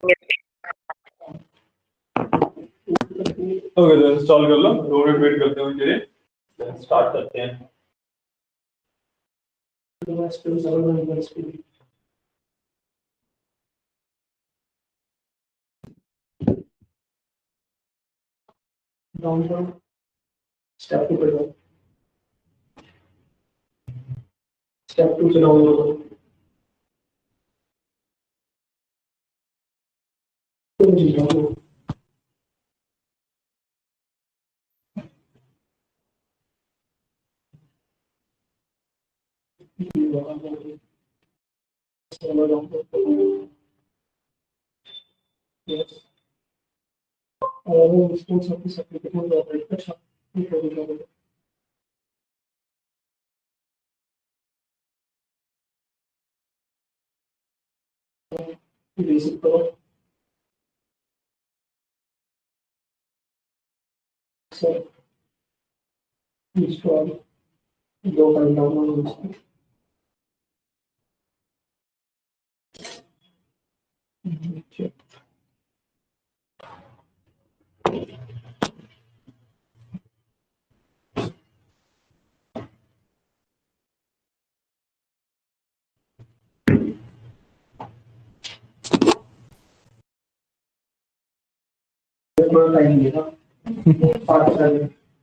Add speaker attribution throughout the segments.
Speaker 1: Okay तो install कर लो, 2 minute wait करते हैं उनके लिए, स्टार्ट करते हैं। डाउनलोड स्टेप 2 पे जाओ, स्टेप 2 से डाउनलोड करो। और उसको सब कुछ एप्लीकेशन को ऑपरेट कर सकते हैं। बेसिक करो, सर इंस्टॉल 2 फाइल डाउनलोड हो।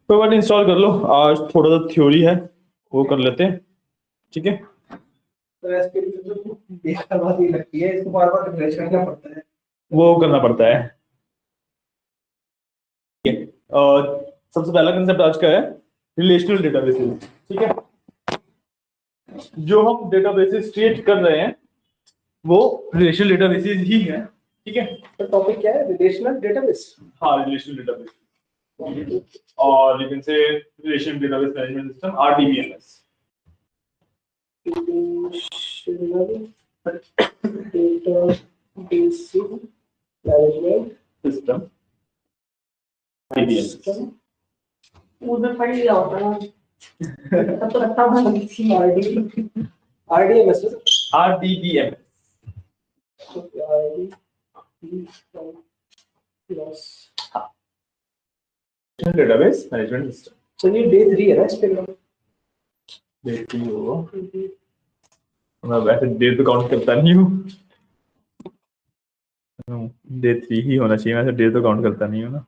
Speaker 1: कोई बात नहीं, इंस्टॉल कर लो। आज थोड़ा सा थ्योरी है वो कर लेते हैं, ठीक है। तो ऐसे जो बेकार बात ये लगती है, इसको बार बार रिफ्रेश करना पड़ता है, वो करना पड़ता है। और सबसे पहला कंसेप्ट आज का है रिलेशनल डेटाबेसेस, ठीक है। जो हम डेटाबेसेस क्रिएट कर रहे हैं वो रिलेशनल डेटाबेसेस ही है, ठीक है। तो टॉपिक क्या है? Relational database. हाँ, रिलेशनल डेटाबेस, और you can say relational database management system, RDBMS। Relational database management system, RDBMS। उधर पढ़ लिया होता ना, तब तो लगता था RDBMS। Database management system. चलिए डे 3 है ना इस पे, डे 3 होगा। मैं वैसे डे तो काउंट करता नहीं हूँ, डे 3 ही होना चाहिए, वैसे डे तो काउंट करता नहीं हूँ ना।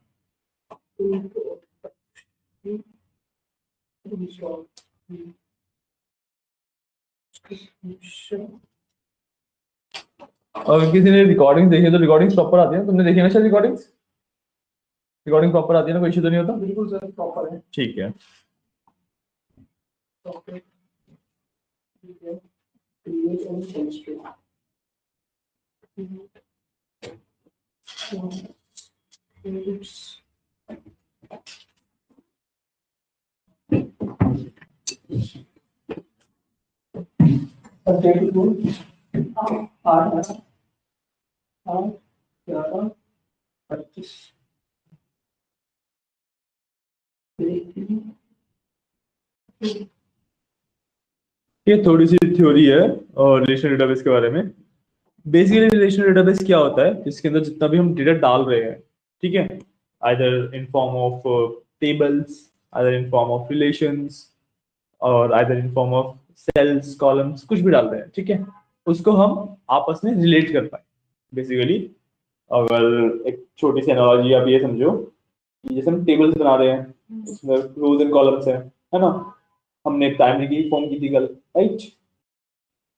Speaker 1: और किसी ने रिकॉर्डिंग देखी तो रिकॉर्डिंग प्रॉपर आती है? तुमने देखी ना शायद रिकॉर्डिंग प्रॉपर आती है ना, कोई इशू तो नहीं होता? बिल्कुल सर, प्रॉपर है। ठीक है। ये थोड़ी सी थ्योरी है और रिलेशनल डेटाबेस के बारे में। बेसिकली रिलेशनल डेटाबेस क्या होता है? इसके अंदर जितना भी हम डेटा डाल रहे हैं, ठीक है, either in form of tables, either in form of relations, और either in form of cells, columns, कुछ भी डाल रहे हैं, ठीक है, उसको हम आपस में रिलेट कर पाए। बेसिकली अगर एक छोटी सी एनालॉजी आप ये समझो कि जैसे हम टेबल्स बना रहे हैं, उसमें रोज एंड कॉलम्स है ना। हमने प्राइमरी की फॉर्म की थी कल, राइट।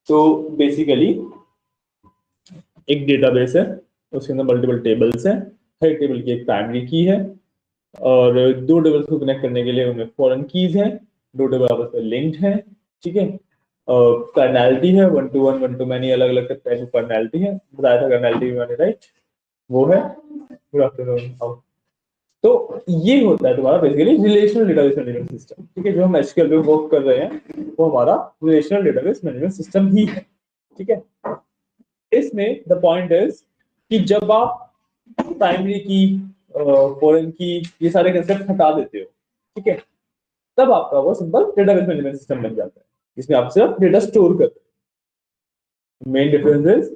Speaker 1: तो बेसिकली एक डेटाबेस है, उसके अंदर मल्टीपल टेबल्स हैं, हर टेबल की एक प्राइमरी की है, और 2 टेबल्स को कनेक्ट करने के लिए उनमें फॉरेन कीज हैं, 2 टेबल आपस में लिंक्ड हैं, ठीक है। कर्नैलिटी है 1 to 1, 1 to many, अलग अलग टाइप की कर्नैलिटी है, बताया था कर्नैलिटी भी मैंने, राइट। वो है। Good afternoon. तो ये होता है तुम्हारा basically relational database management system, ठीक है। जो हम एसक्यूएल पे वर्क कर रहे हैं वो हमारा रिलेशनल डेटाबेस मैनेजमेंट सिस्टम ही है, ठीक है। इसमें द पॉइंट इज कि जब आप प्राइमरी की, फॉरेन की, ये सारे कंसेप्ट हटा देते हो, ठीक है, तब आपका वो सिंपल डेटाबेस मैनेजमेंट सिस्टम बन जाता है, जिसमें आप सिर्फ डेटा स्टोर करते हो। मेन डिफरेंस इज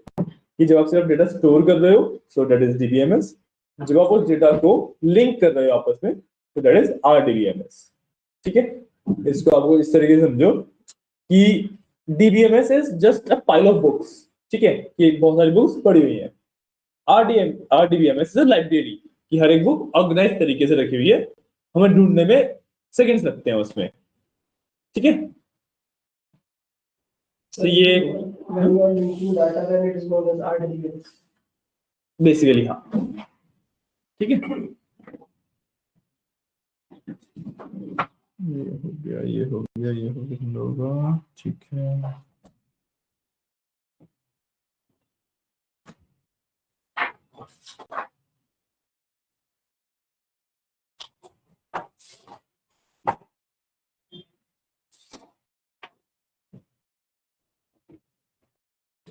Speaker 1: कि जब आप सिर्फ डेटा स्टोर कर रहे हो सो दैट इज डीबीएमएस, जब आप उस डेटा को लिंक कर रहे हो आपस में तो दैट इज आरडीबीएमएस। ठीक है, इसको आपको इस तरीके से समझो कि DBMS is just a pile of books. ठीक है, कि बहुत सारी बुक्स पड़ी हुई है। आरडीबीएमएस इज अ लाइब्रेरी, कि हर एक बुक ऑर्गेनाइज तरीके से रखी हुई है, हमें ढूंढने में सेकंड्स लगते हैं उसमें। ठीक है, तो ये बेसिकली हाँ। ठीक है, ये हो गया, ये हो गया, ये हो गया होगा। ठीक है,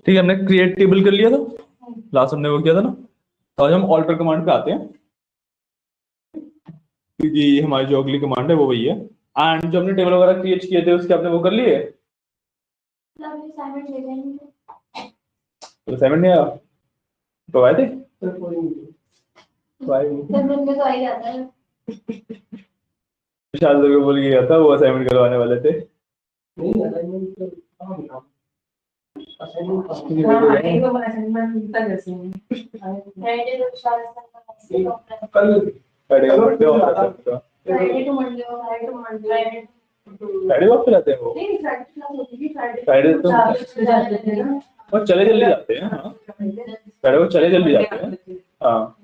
Speaker 1: ठीक है, हमने क्रिएट टेबल कर लिया था, लास्ट हमने वो किया था ना। तो आज हम ऑल्टर कमांड पे आते हैं, क्योंकि हमारी जो अगली कमांड है वो वही है। एंड जो हमने टेबल वगैरह क्रिएट किए थे उसके आपने वो कर लिए। तो असाइनमेंट नहीं आया तो आए थे विशाल को बोल के गया था, वो असाइनमेंट करवाने वाले थे। फ्राइडे वक्त जाते हैं वो, फ्राइडे तो वो चले जल्दी जाते हैं। हाँ, फ्राइडे वो चले जल्दी जाते हैं। हाँ,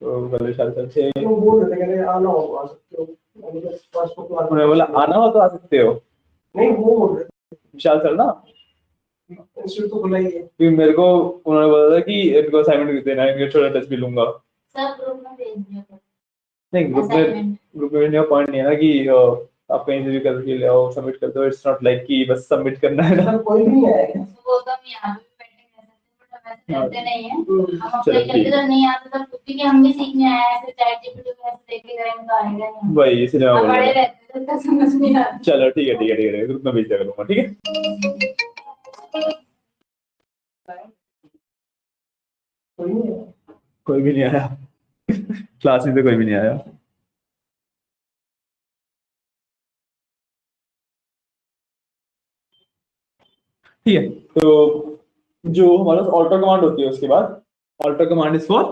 Speaker 1: तो कल विशाल सर से उन्होंने बोला आना हो तो आ सकते हो। नहीं वो विशाल सर ना तो बुला ही है, क्योंकि मेरे को उन्होंने बोला था कि इनको असाइनमेंट देना है, इनके छोटा टेस्ट भी लूंगा। सब ग्रुप में भेज दिया था। नहीं, ग्रुप में भेजने का पॉइंट नहीं है ना कि आप कहीं से भी करके ले आओ, सबमिट कर दो। इट्स नॉट लाइक कि बस सबमिट करना है ना। कोई नहीं आएगा वो तो हम यहां पे पेंडिंग कर सकते हैं, बट वैसे करते नहीं है। हम अपने करके जब नहीं आता तब क्योंकि हम भी सीखने आए हैं, ऐसे चैट जीपीटी पे ऐसे देख के करेंगे तो आएगा नहीं। वही इसलिए मैं बोल रहा हूं, तो समझ नहीं आता। चलो ठीक है, ठीक है, ठीक है, ग्रुप में भेज दिया करूंगा। ठीक है, कोई भी नहीं आया क्लास में से कोई भी नहीं आया। ठीक है, तो जो हमारा ऑल्टर कमांड होती है उसके बाद alter command is for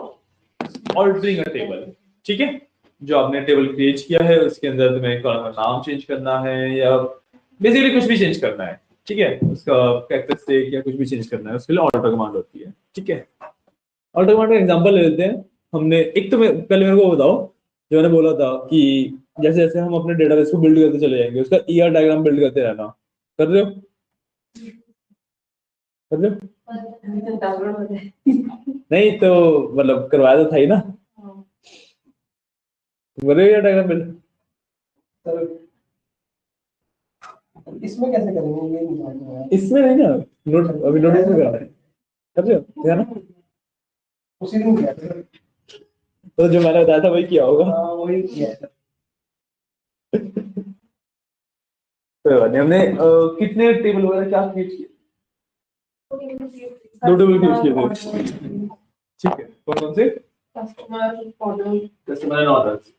Speaker 1: altering a table. ठीक है, जो आपने टेबल क्रिएट किया है उसके अंदर तुम्हें कॉलम का नाम चेंज करना है या बेसिकली कुछ भी चेंज करना है। ठीक है, उसका कैरेक्टरिस्टिक या कुछ भी चेंज करना है, उसके लिए ऑल्टर कमांड होती है। ठीक है, ऑल्टर कमांड का एग्जांपल ले लेते हैं। हमने एक तो पहले मेरे को बताओ, जो मैंने बोला था कि जैसे जैसे हम अपने डेटाबेस को बिल्ड करते चले जाएंगे उसका ईआर डायग्राम बिल्ड करते रहना। कर रहे हो? कर रहे हो? नहीं तो मतलब करवाया तो था ही ना। कर रहे हो ईआर डायग्राम बिल्ड? इसमें कैसे करेंगे ये नहीं समझ में आया। इसमें नहीं ना, नोट अभी नोटिस में करना है। कर रहे हो है ना? उसी दिन किया था तो जो मैंने बताया था वही किया होगा। हाँ वही किया था। कोई बात नहीं, हमने कितने टेबल वगैरह क्या क्रिएट किए? दो टेबल क्रिएट किए थे। ठीक है, कौन कौन से? Customer and orders.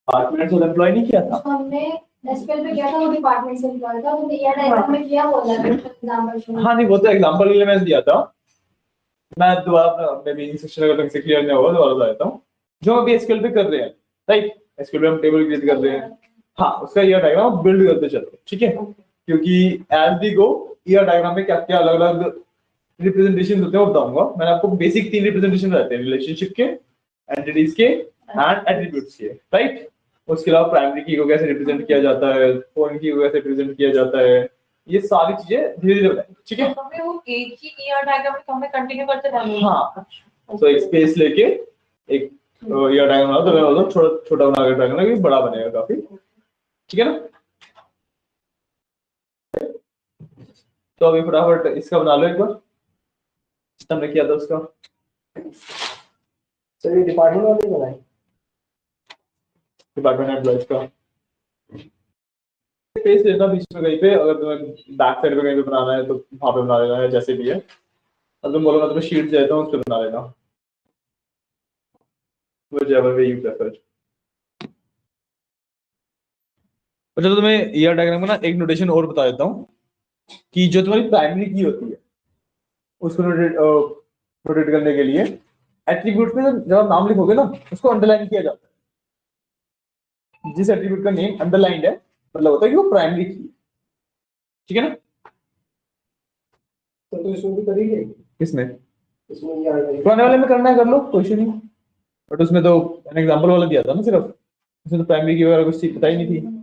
Speaker 1: डिपार्टमेंट और एम्प्लॉय नहीं किया था हमने। एसक्यूएल पे किया था, वो डिपार्टमेंट से एम्प्लॉय था, तो ये डायग्राम में किया हुआ है एग्जांपल। हाँ नहीं, वो तो एग्जांपल के लिए मैंने दिया था। मैं दोबारा मे बी सेक्शन अगर ढंग से क्लियर नहीं होगा दोबारा बताता हूँ। जो अभी एसक्यूएल पे कर रहे हैं, राइट, एसक्यूएल पे हम टेबल क्रिएट कर रहे हैं। हाँ, उसका ईआर डायग्राम बिल्ड करते चलो। ठीक है, क्योंकि as we go ER diagram में क्या क्या अलग अलग रिप्रेजेंटेशन होते हैं वो बताऊंगा। मैंने आपको बेसिक 3 रिप्रेजेंटेशन रहते हैं, रिलेशनशिप के, एंटिटीज के एंड एट्रीब्यूट्स के, राइट। उसके अलावा प्राइमरी की को कैसे रिप्रेजेंट किया जाता है, फॉरेन की को कैसे रिप्रेजेंट किया जाता है, ये सारी चीजें धीरे धीरे बताएंगे। ठीक है, तो हमें वो एक ही ईआर डायग्राम में हमें कंटिन्यू करते रहना। हाँ, तो एक स्पेस लेके एक ईआर डायग्राम बनाओ, तो मैं बोलता हूं छोटा छोटा बना के डायग्राम कि बड़ा बनेगा काफी। ठीक है ना? तो अभी फटाफट इसका बना लो एक बार, हमने किया था उसका। चलिए डिपार्टमेंट वाले बनाए, डिपार्टमेंट एम्प्लॉइज का। स्पेस लेना बीच में कहीं पे, अगर तुम्हें बैक साइड पे कहीं पे बनाना है तो वहां पे बना लेना है, जैसे भी है। अब तुम बोलो मैं तुम्हें शीट देता हूँ, उस पर बना लेना, whichever way you prefer। अच्छा, तो तुम्हें ईयर डायग्राम का ना एक नोटेशन और बता देता हूँ, कि जो तुम्हारी प्राइमरी की होती है उसको रोटेट करने के लिए एट्रीब्यूट में जब आप नाम लिखोगे ना, उसको अंडरलाइन किया जाता है। जिस एट्रीब्यूट का नेम अंडरलाइंड है, मतलब होता है कि वो प्राइमरी की है, ठीक है ना। तो इसमें भी करेंगे, किसमें, पुराने वाले में करना है कर लो, कोई इशू नहीं। बट उसमें तो मैंने एग्जांपल वाला दिया था ना सिर्फ, उसमें तो प्राइमरी की वगैरह कुछ चीज पता ही नहीं थी।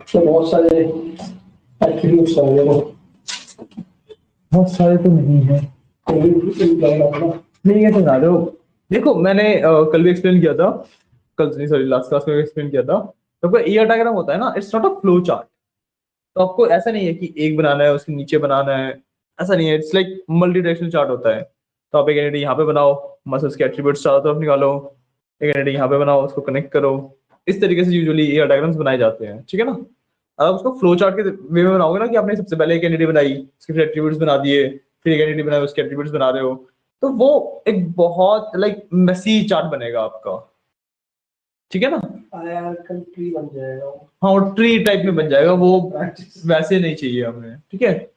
Speaker 1: तो बहुत सारे एट्रीब्यूट्स हैं, देखो बहुत सारे तो नहीं है, नहीं है तो ना दो। देखो मैंने कल भी एक्सप्लेन किया था, कल नहीं सॉरी लास्ट क्लास में एक्सप्लेन किया था। तो आपका ईयर डायग्राम होता है ना, it's not a flow chart. तो आपको ऐसा नहीं है कि एक बनाना है उसके नीचे बनाना है, ऐसा नहीं है। It's like multi directional chart होता है। तो आप एक एंटिटी यहाँ पे बनाओ, मसल्स के एट्रीब्यूट्स चारों तरफ निकालो, एक एंटिटी यहाँ पे बनाओ, उसको कनेक्ट करो। इस तरीके से यूजुअली ईयर डायग्राम्स बनाए जाते हैं, ठीक है ना। अगर उसको फ्लो चार्ट के वे में बनाओगे ना, कि आपने सबसे पहले एक एंटिटी बनाई, उसके फिर एट्रीब्यूट्स बना दिए, फिर एक एंटिटी बनाई, उसके एट्रीब्यूट्स बना रहे हो, तो वो एक बहुत लाइक मेसी चार्ट बनेगा आपका, ठीक है ना। यार कल ट्री बन जाएगा। हाँ, वो ट्री टाइप में बन जाएगा वो, वैसे नहीं चाहिए हमें, ठीक है।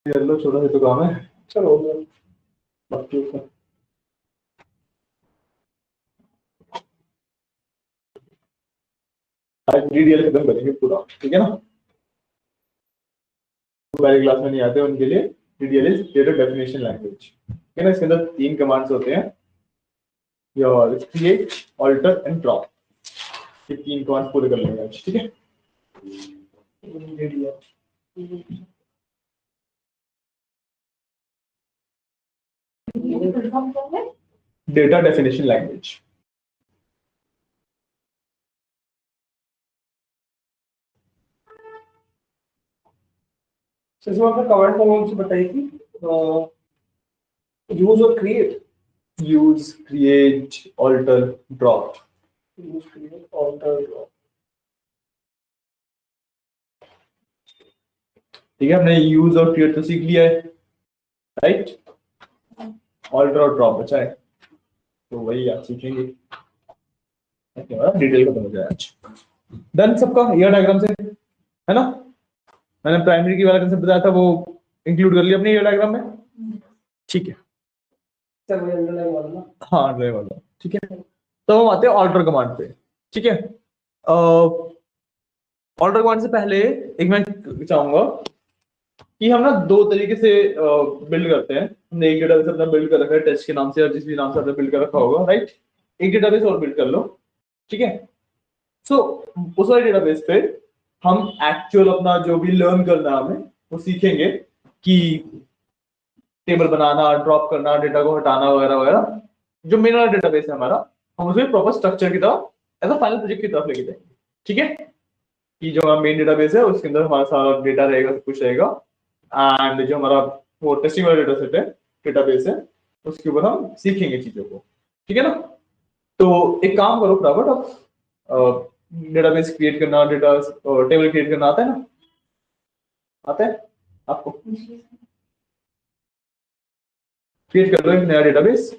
Speaker 1: कर लो, छोटा सा तो काम है, चलो बाकी आज डीडीएल खत्म करेंगे पूरा, ठीक है ना। पहले क्लास में नहीं आते उनके लिए DDL is data definition language, ठीक है ना। इसके अंदर 3 कमांड्स होते हैं, your create, alter and drop. ये 3 कमांड्स पूरे कर लेंगे आज, ठीक है। Data definition language. इसमें आपने कमांड कौन सी बताई थी, यूज और create, use create alter drop, use create alter drop. ठीक है, हमने यूज और क्रिएट तो सीख लिया है, राइट। ऑल्टर और ड्रॉप बचा है, तो वही आप सीखेंगे, डिटेल खत्म हो जाए आज। डन सबका ये डायग्राम से, है ना। मैंने प्राइमरी की वाला कंसेप्ट बताया था, वो इंक्लूड कर लिया अपने ये डायग्राम में, ठीक है। हाँ ड्राइव वाला, ठीक है। तो हम आते हैं ऑल्टर कमांड पे, ठीक है। ऑल्टर कमांड से पहले एक मैं चाहूंगा कि हम ना दो तरीके से बिल्ड करते हैं। हमने एक डेटाबेस अपना बिल्ड कर रखा है टेस्ट के नाम से, या जिस भी नाम से आपने बिल्ड कर रखा होगा, राइट। एक डेटाबेस और बिल्ड कर लो, ठीक है। सो उस वाले डेटाबेस पे हम एक्चुअल अपना जो भी लर्न करना है हमें वो सीखेंगे, कि टेबल बनाना, ड्रॉप करना, डेटा को हटाना वगैरह वगैरह। जो मेन वाला डेटाबेस है हमारा, हम उसे प्रॉपर स्ट्रक्चर की तरह एज अ फाइनल प्रोजेक्ट की तरफ लेके जाएंगे, ठीक है। कि जो हमारा मेन डेटाबेस है उसके अंदर हमारा सारा डेटा रहेगा, सब कुछ रहेगा। एंड जो हमारा वो टेस्टिंग वाला डेटा सेट है, डेटाबेस है, उसके ऊपर हम सीखेंगे चीजों को, ठीक है ना। तो एक काम करो फटाफट, आप डेटाबेस क्रिएट करना, डेटा टेबल क्रिएट करना आता है ना, आता है आपको। क्रिएट कर लो एक नया डेटाबेस,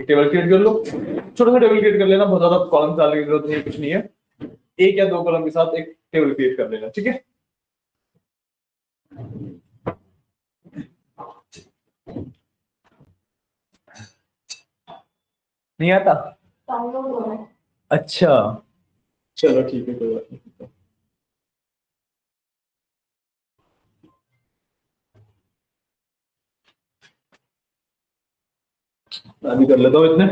Speaker 1: एक टेबल क्रिएट कर लो, छोटा सा टेबल क्रिएट कर लेना, बहुत ज्यादा कॉलम डालने की जरूरत नहीं, कुछ नहीं है। एक या दो कॉलम के साथ एक टेबल क्रिएट कर लेना, ठीक है। नहीं आता, अच्छा चलो ठीक है, कोई बात नहीं। मैं भी कर लेता हूँ इतने।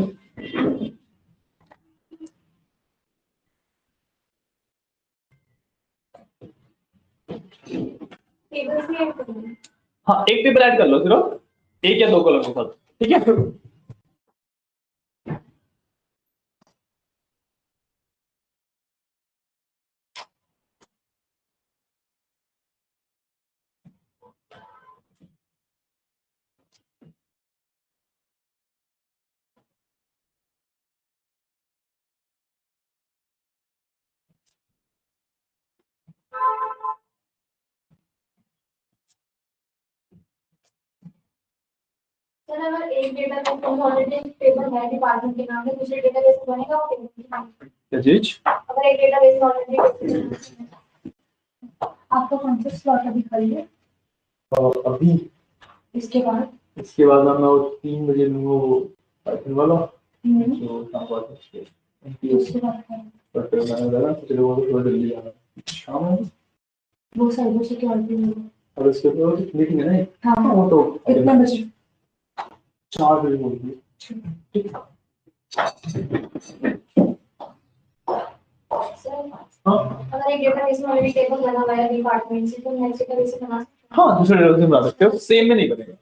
Speaker 1: हाँ एक टेबल ऐड कर लो सिर्फ, एक या दो कॉलम के साथ, ठीक है।
Speaker 2: सर अगर एक डेटाबेस ऑलरेडी टेबल है डिपार्टमेंट के नाम पे, दूसरे डेटाबेस बनेगा वो टेबल के नाम पे।
Speaker 1: क्या चीज?
Speaker 2: अगर एक डेटाबेस ऑलरेडी आपको कौन सा स्लॉट अभी खाली है?
Speaker 1: अभी इसके बाद हम लोग 3 बजे में वो पाइथन वाला जो काम बात है
Speaker 2: उसके बाद
Speaker 1: बट मैंने बोला चलो वो थोड़ा जल्दी जाना शाम में।
Speaker 2: वो साइबर सिक्योरिटी में
Speaker 1: और उसके बाद मीटिंग है ना,
Speaker 2: हाँ
Speaker 1: वो तो
Speaker 2: कितना बजे?
Speaker 1: 4 बजे होगी, ठीक।
Speaker 2: सर
Speaker 1: हाँ
Speaker 2: अगर एक डेटाबेस में ऑलरेडी टेबल बना हुआ है डिपार्टमेंट से, तो नेक्स्ट डेटाबेस से बना सकते
Speaker 1: हाँ दूसरे डेटाबेस से बना सकते हो, सेम में नहीं बनेगा।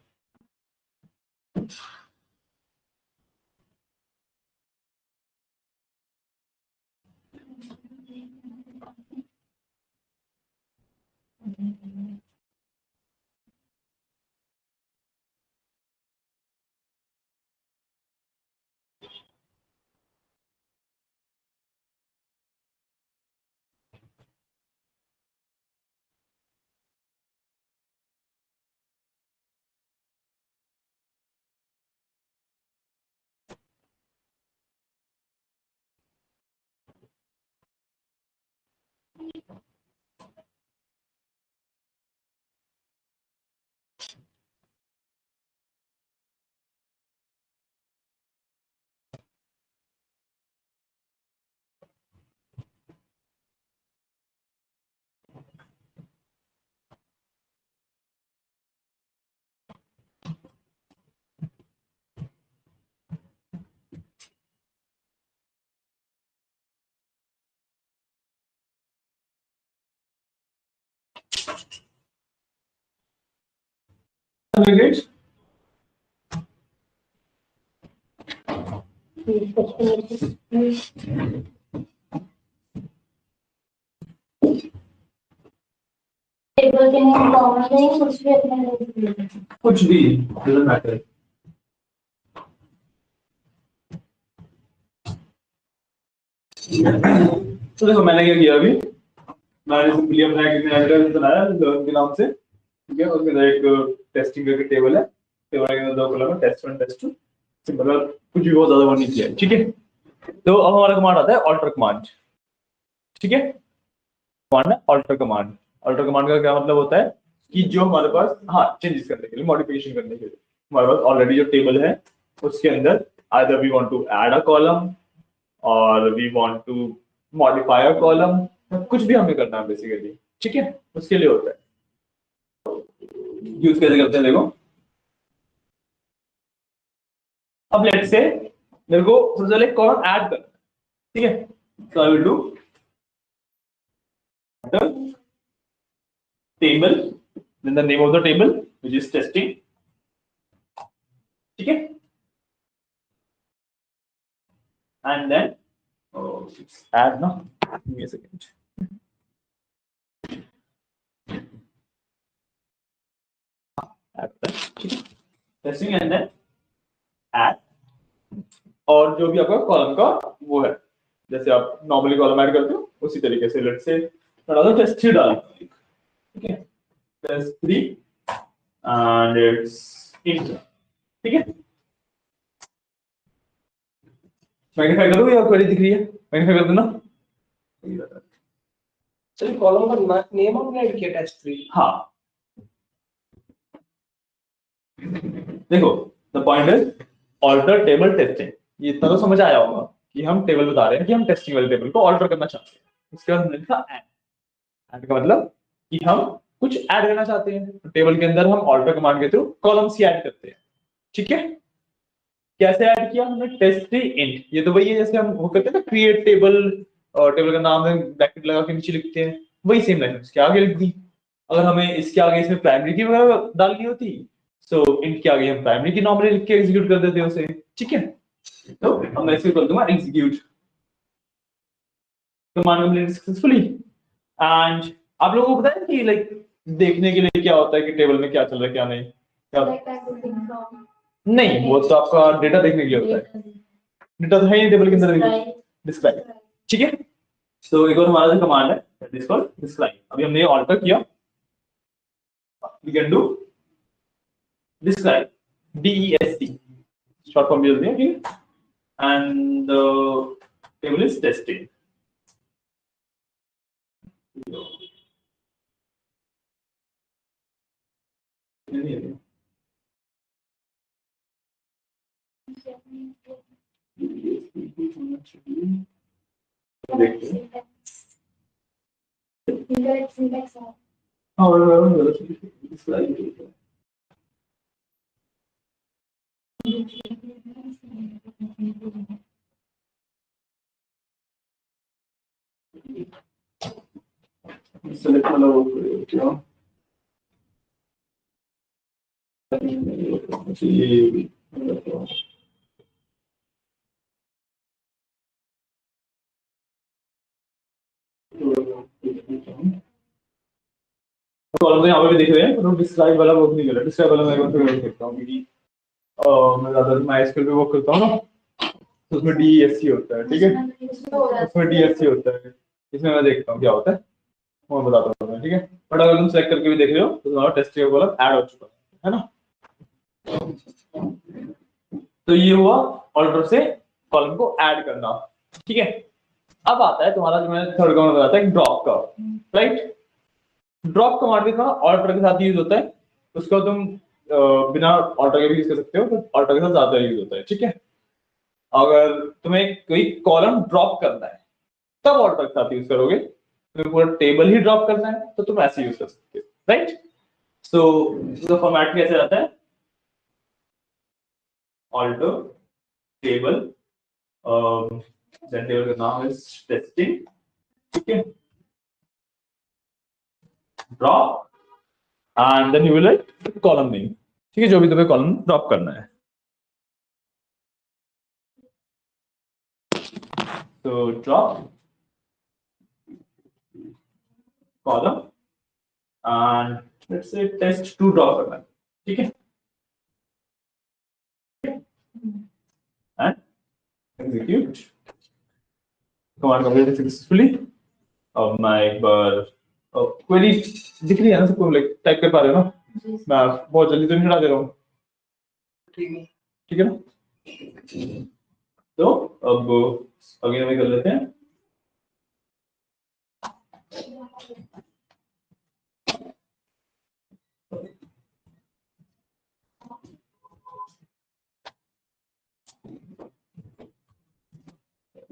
Speaker 1: ग्रेट।
Speaker 2: टेबल के नाम कॉमन नहीं, कुछ भी अपने लिए
Speaker 1: कुछ भी डजंट मैटर। तो देखो मैंने क्या किया अभी, मैंने सिंपली अपना एक एडिटर बनाया लर्न के नाम से, ठीक है, उसके अंदर एक टेस्टिंग करके टेबल है, टेबल के अंदर 2 कॉलम है, टेस्ट 1 टेस्ट 2, सिंपल, कुछ भी बहुत ज्यादा वो नहीं किया है, ठीक है। तो अब हमारा कमांड आता है ऑल्टर कमांड, ठीक है। कमांड है ऑल्टर कमांड। ऑल्टर कमांड का क्या मतलब होता है कि जो हमारे पास, हाँ, चेंजेस करने के लिए, मॉडिफिकेशन करने के लिए, हमारे पास ऑलरेडी जो टेबल है उसके अंदर either we want to add a column और we want to modify a column, कुछ भी हमें करना है बेसिकली, ठीक है, उसके लिए होता है। यूज कैसे करते हैं देखो। अब लेट्स से मेरे को सबसे पहले कॉलम ऐड करना है, ठीक है, so I will do table, then the name of the table which is testing, ठीक है, and then add ना, give me a second, add ठीक है, testing and then add, और जो भी आपका कॉलम का वो है, जैसे आप नॉर्मली कॉलम ऐड करते हो उसी तरीके से, लेट्स से थोड़ा सा टेस्ट 3 डाल, ठीक है, टेस्ट 3 and it's int, ठीक है। मैग्नीफाई करूँ या क्वेरी दिख रही है, मैग्नीफाई कर दूं ना,
Speaker 3: चलिए कॉलम का नेम हमने ऐड किया टेस्ट 3।
Speaker 1: हाँ, देखो the point is alter table testing, ये इतना तो समझ आया होगा कि हम टेबल बता रहे हैं कि हम टेस्टिंग वाले टेबल को ऑल्टर करना चाहते हैं। उसके बाद हमने लिखा ऐड, ऐड का मतलब कि हम कुछ ऐड करना चाहते हैं, तो टेबल के अंदर हम ऑल्टर कमांड के थ्रू कॉलम्स ही ऐड करते हैं, ठीक है। कैसे ऐड किया हमने, टेस्ट इंट, ये तो वही है जैसे हम वो करते हैं ना क्रिएट टेबल, और टेबल का नाम है ब्रैकेट लगा के नीचे लिखते हैं, वही सेम लाइन उसके आगे लिख दी। अगर हमें इसके आगे इसमें प्राइमरी की वगैरह डालनी होती, सो इंट के आगे हम प्राइमरी की नॉर्मली लिख के एग्जीक्यूट कर देते हैं उसे, ठीक है। तो अब मैं इसको कर दूंगा execute, command complete successfully. And आप लोगों को पता है कि लाइक देखने के लिए क्या होता है कि टेबल में क्या चल रहा है क्या नहीं, क्या नहीं, वो तो आपका डेटा देखने के लिए होता है, डेटा तो है ही टेबल के अंदर, डिस्क्राइब, ठीक है। तो एक और हमारा जो कमांड है डिस्क्राइब, अभी हमने ये ऑल्टर किया, we can do describe, DEST short form use दिया, ठीक है, and table is testing, select मतलब क्या कॉलम तो यहाँ पे भी दिख रहे हैं, पर डिस्क्राइब वाला वर्क नहीं कर रहा, डिस्क्राइब वाला मैं एक बार फिर कर सकता हूँ क्योंकि मैं ज्यादा MySQL पे वर्क करता हूँ ना, तो उसमें DEST होता है, ठीक है, उसमें DST होता है, इसमें मैं देखता हूँ क्या होता है, मैं बताता हूँ, ठीक है। बट अगर तुम सेलेक्ट करके भी देख रहे हो तो तुम्हारा टेस्ट कॉलम ऐड हो चुका है ना। तो ये हुआ ऑल्टर से कॉलम को ऐड करना, ठीक है। अब आता है तुम्हारा जो मैंने थर्ड कमांड बताया था ड्रॉप का, राइट। ड्रॉप कमांड भी थोड़ा ऑल्टर के साथ यूज होता है, उसको तुम बिना ऑल्टर के भी यूज कर सकते हो, तो ऑल्टर के साथ ज्यादा यूज होता है, ठीक है। अगर तुम्हें कोई कॉलम ड्रॉप करना है तब ऑल्टर के साथ यूज करोगे, तुम्हें पूरा टेबल ही ड्रॉप करना है तो तुम ऐसे यूज कर सकते हो, राइट। सो इसका फॉर्मेट कैसे आता है, ऑल्टर टेबल, देन टेबल का नाम है टेस्टिंग, ठीक है, drop and then you will write column name, ठीक है, जो भी तुम्हें कॉलम ड्रॉप करना है। तो drop column and let's say test 2 drop करना है, ठीक है, and execute, command complete successfully. अब मैं एक बार क्वेरी दिख रही है ना सबको, लाइक टाइप कर पा रहे हो ना,
Speaker 2: जी
Speaker 1: मैं बहुत जल्दी तो नहीं हटा दे रहा हूँ,
Speaker 3: ठीक है।
Speaker 1: ठीक है ना? तो अब आगे हमें कर लेते हैं।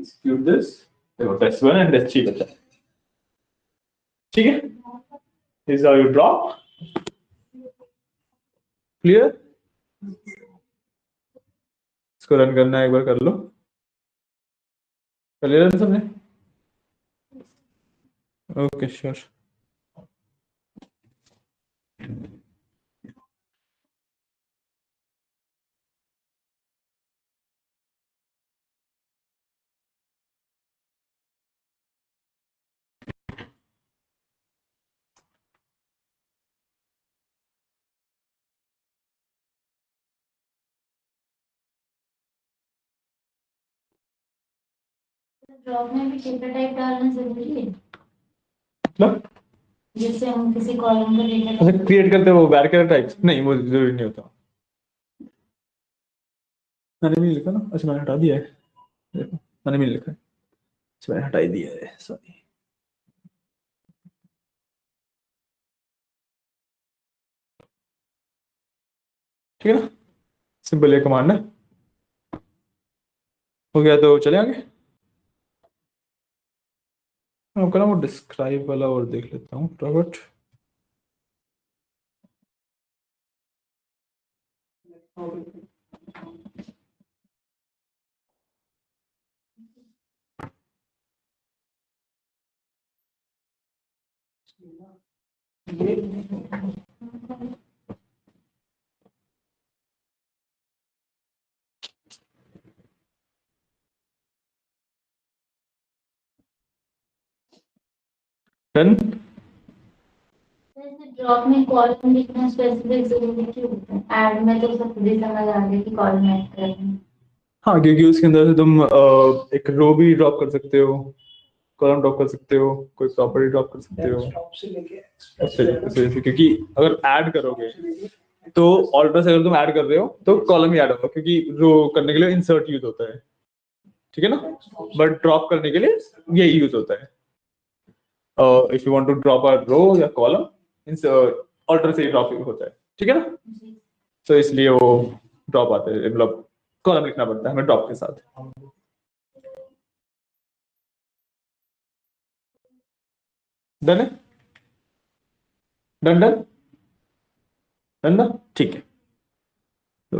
Speaker 1: Execute this, देखो टेस्ट 1 एंड टेस्ट 3 बचा है, ठीक है? This is how you draw. Clear? इसको रन करना है, एक बार कर लो। कर लिया रन सबने? Okay sure.
Speaker 2: ड्रॉप में भी डेटा टाइप डालना जरूरी है,
Speaker 1: मतलब
Speaker 2: जिससे हम किसी कॉलम का डेटा
Speaker 1: अच्छा क्रिएट करते हो वैरिएबल टाइप्स? नहीं, वो जरूरी नहीं होता। मैंने भी लिखा ना, अच्छा मैंने हटा दिया है, देखो मैंने भी लिखा है, अच्छा मैंने हटा ही दिया है, सॉरी। ठीक है ना, सिंपल ये कमांड है। हो गया तो चले आगे। मैं वो डिस्क्राइब वाला और देख लेता हूँ फटाफट। डन।
Speaker 2: ड्रॉप में कॉलम लिखना स्पेसिफिक जरूरी क्यों होता है? ऐड में तो सब खुद ही समझ आ गया कि कॉलम ऐड करना है।
Speaker 1: हाँ, क्योंकि उसके अंदर से तुम एक रो भी ड्रॉप कर सकते हो, कॉलम ड्रॉप कर सकते हो, कोई प्रॉपर्टी ड्रॉप कर सकते हो।
Speaker 3: डेस्कटॉप से लेके
Speaker 1: ऐसे क्योंकि अगर ऐड करोगे तो ऑल्टर से अगर तुम ऐड कर रहे हो तो कॉलम ही ऐड होगा, क्योंकि रो करने के लिए इंसर्ट यूज होता है, ठीक है ना? बट ड्रॉप करने के लिए यही यूज होता है। If you want to drop a row या कॉलम, ऑल्टर से ही ड्रॉप होता है, ठीक है ना? तो इसलिए वो ड्रॉप आते हैं, मतलब कॉलम लिखना पड़ता है हमें ड्रॉप के साथ। डन है? डन डन डन ना, ठीक है। तो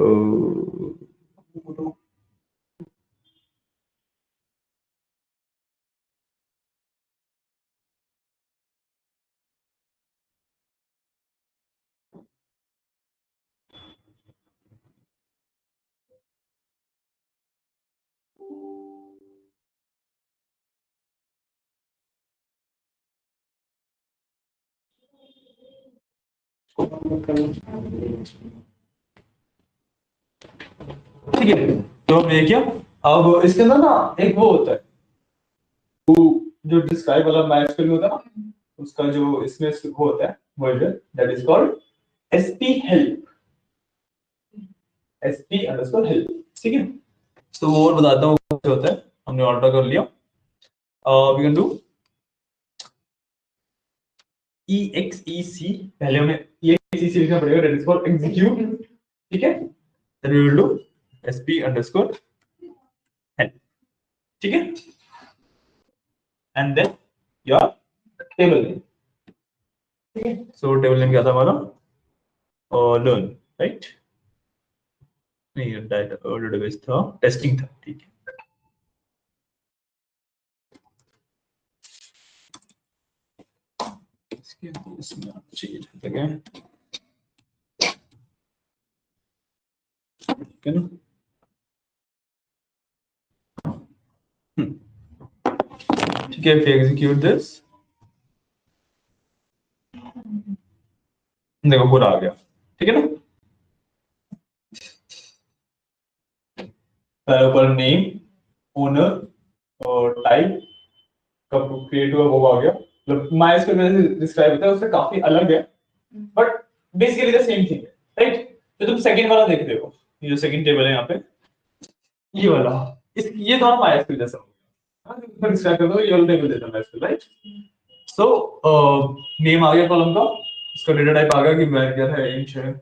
Speaker 1: ठीक है, तो हमने किया। अब इसके अंदर ना एक वो होता है, जो डिस्क्राइब वाला MySQL में होता है ना, उसका जो इसमें वो होता है version, that is called sp help, sp_help, ठीक है? तो वो और बताता हूँ कैसे होता है। हमने ऑल्टर कर लिया, वी कैन डू exec, पहले हमें exec लिखना पड़ेगा, दैट इज कॉल्ड एग्जीक्यूट, ठीक है? Then we will do sp_help, ठीक है? And then your table name, ठीक है? सो टेबल नेम क्या था हमारा? Learn, right? नहीं, डेटाबेस था, टेस्टिंग था, ठीक है? इसके इसमें चाहिए था, ठीक है ना? ठीक है, फिर एग्जीक्यूट दिस, देखो पूरा आ गया, ठीक है ना? ऊपर नेम, ओनर और टाइप कब क्रिएट हुआ वो आ गया। मतलब MySQL में डिस्क्राइब होता है, उससे काफी अलग है, but basically the same thing, right? तो तुम सेकंड वाला देख रहे हो, ये जो सेकंड टेबल है यहाँ पे, ये वाला, इस ये दोनों MySQL जैसा हो गया। हाँ, तो डिस्क्राइब कर दो, ये वाला टेबल देता है MySQL, राइट? सो नेम आ गया कॉलम का, उसका डेटा टाइप आ गया कि var है, int है,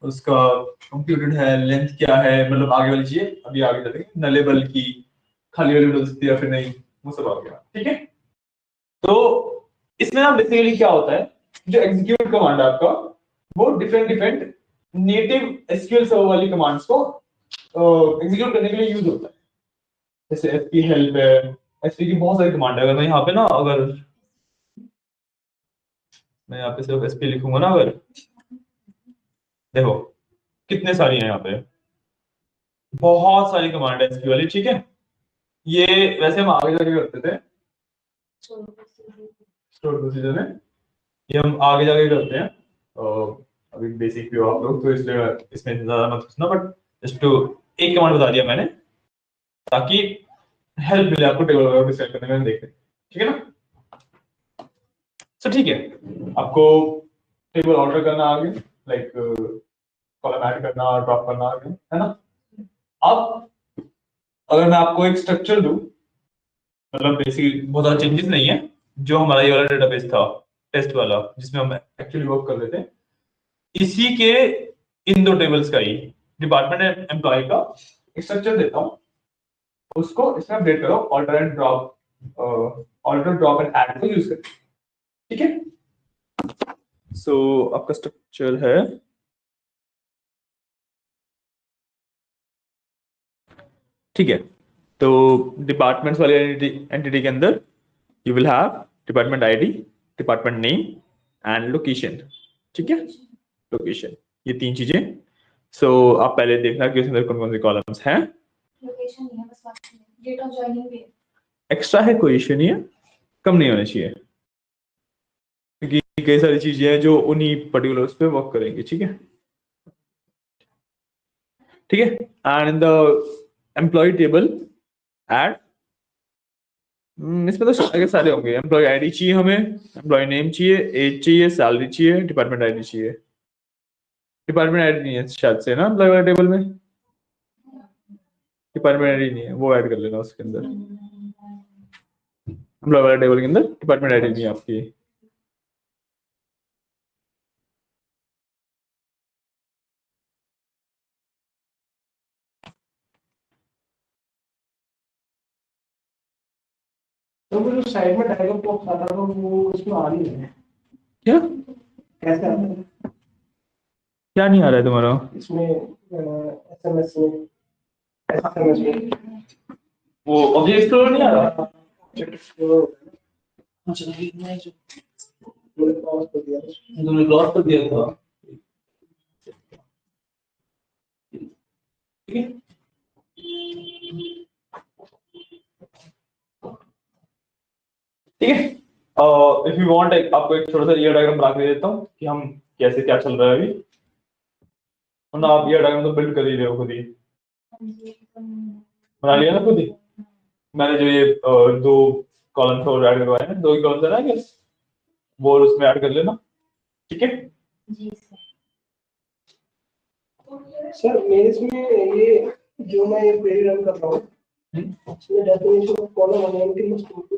Speaker 1: उसका कंप्यूटेड है, लेंथ क्या है, मतलब आगे वाली चीजें अभी आगे चलेंगे, नलेबल की खाली वाली बदल सकती है या फिर नहीं, वो सब आ गया, ठीक है? तो इसमें ना बेसिकली क्या होता है, जो एग्जीक्यूट कमांड है आपका, वो different different native SQL server वाली कमांड्स को एग्जीक्यूट करने के लिए यूज होता है। जैसे एसपी हेल्प है, एसपी की बहुत सारी कमांड है। अगर मैं यहाँ पे ना, अगर मैं यहाँ पे सिर्फ एसपी लिखूंगा ना, अगर देखो कितने सारी हैं यहाँ पे, बहुत सारी कमांड है एसपी वाली, ठीक है? ये वैसे हम आगे जाके करते थे स्टोर प्रोसीजर में, ये हम आगे जाके करते हैं। अभी बेसिक भी हो आप लोग, तो इसलिए इसमें ज्यादा मत सोचना, बट जस्ट टू एक कमांड बता दिया मैंने ताकि हेल्प मिले आपको टेबल वगैरह डिस्क्राइब करने में, देखें, ठीक है ना? तो ठीक है, आपको टेबल ऑर्डर करना आ गया, लाइक कॉलम ऐड करना और ड्रॉप करना आ गया, है ना? अब अगर मैं आपको एक स्ट्रक्चर दूं, मतलब बेसिक बहुत ज्यादा चेंजेस नहीं है, जो हमारा ये वाला डेटाबेस था टेस्ट वाला जिसमें हम एक्चुअली वर्क कर रहे थे, इसी के इन दो टेबल्स का ही डिपार्टमेंट एम्प्लॉय का एक स्ट्रक्चर देता हूं, उसको इसमें अपडेट करो, alter and drop, alter drop and add को यूज करके, ठीक है? सो आपका स्ट्रक्चर है, ठीक है? तो डिपार्टमेंट्स वाले एंटिटी के अंदर you will have department ID, department name and location, ठीक है? लोकेशन, ये तीन चीजें। सो आप पहले देखना कि उसके अंदर कौन कौन से कॉलम्स हैं।
Speaker 2: लोकेशन नहीं है, बस लास्ट में डेट ऑफ जॉइनिंग भी है।
Speaker 1: एक्स्ट्रा है, कोई इश्यू नहीं है, कम नहीं होना चाहिए, क्योंकि कई सारी चीजें हैं जो उन्हीं पर्टिकुलर्स पे वर्क करेंगी, ठीक है? ठीक है? And in the employee table add, इसमें तो आगे सारे होंगे, एम्प्लॉय आईडी चाहिए हमें, एम्प्लॉय नेम चाहिए, एज चाहिए, सैलरी चाहिए, डिपार्टमेंट आईडी चाहिए। डिपार्टमेंट आईडी नहीं है शायद से ना एम्प्लॉय वाले टेबल में, डिपार्टमेंट आईडी नहीं है, वो ऐड कर लेना उसके अंदर, एम्प्लॉय वाले टेबल के अंदर डिपार्टमेंट आईडी नहीं है आपकी।
Speaker 3: तो वो जो साइड में डायलॉग बॉक्स आता था वो उसमें आ नहीं है,
Speaker 1: क्या
Speaker 3: कैसे आता है
Speaker 1: क्या नहीं आ रहा है तुम्हारा?
Speaker 3: इसमें एसएमएस में, एसएमएस में
Speaker 1: वो ऑब्जेक्ट एक्सप्लोरर नहीं आ रहा?
Speaker 3: अच्छा मैं जो मैंने पॉज कर दिया
Speaker 1: तुमने क्लोज कर दिया था, ठीक है? ठीक है, इफ यू वांट आपको एक छोटा सा ईयर डायग्राम बना के देता हूँ कि हम कैसे क्या चल रहा है अभी, वरना आप ईयर डायग्राम तो बिल्ड कर ही रहे हो खुद ही, बना लिया ना खुद ही। मैंने जो ये दो कॉलम और ऐड करवाए हैं, दो ही कॉलम है ना, yes, वो उसमें ऐड कर लेना, ठीक है?
Speaker 2: जी सर।
Speaker 3: सर मेरे इसमें ये जो मैं ये क्वेरी रन कर रहा हूँ इसमें डेफिनेशन ऑफ कॉलम और नेम के लिए स्टोर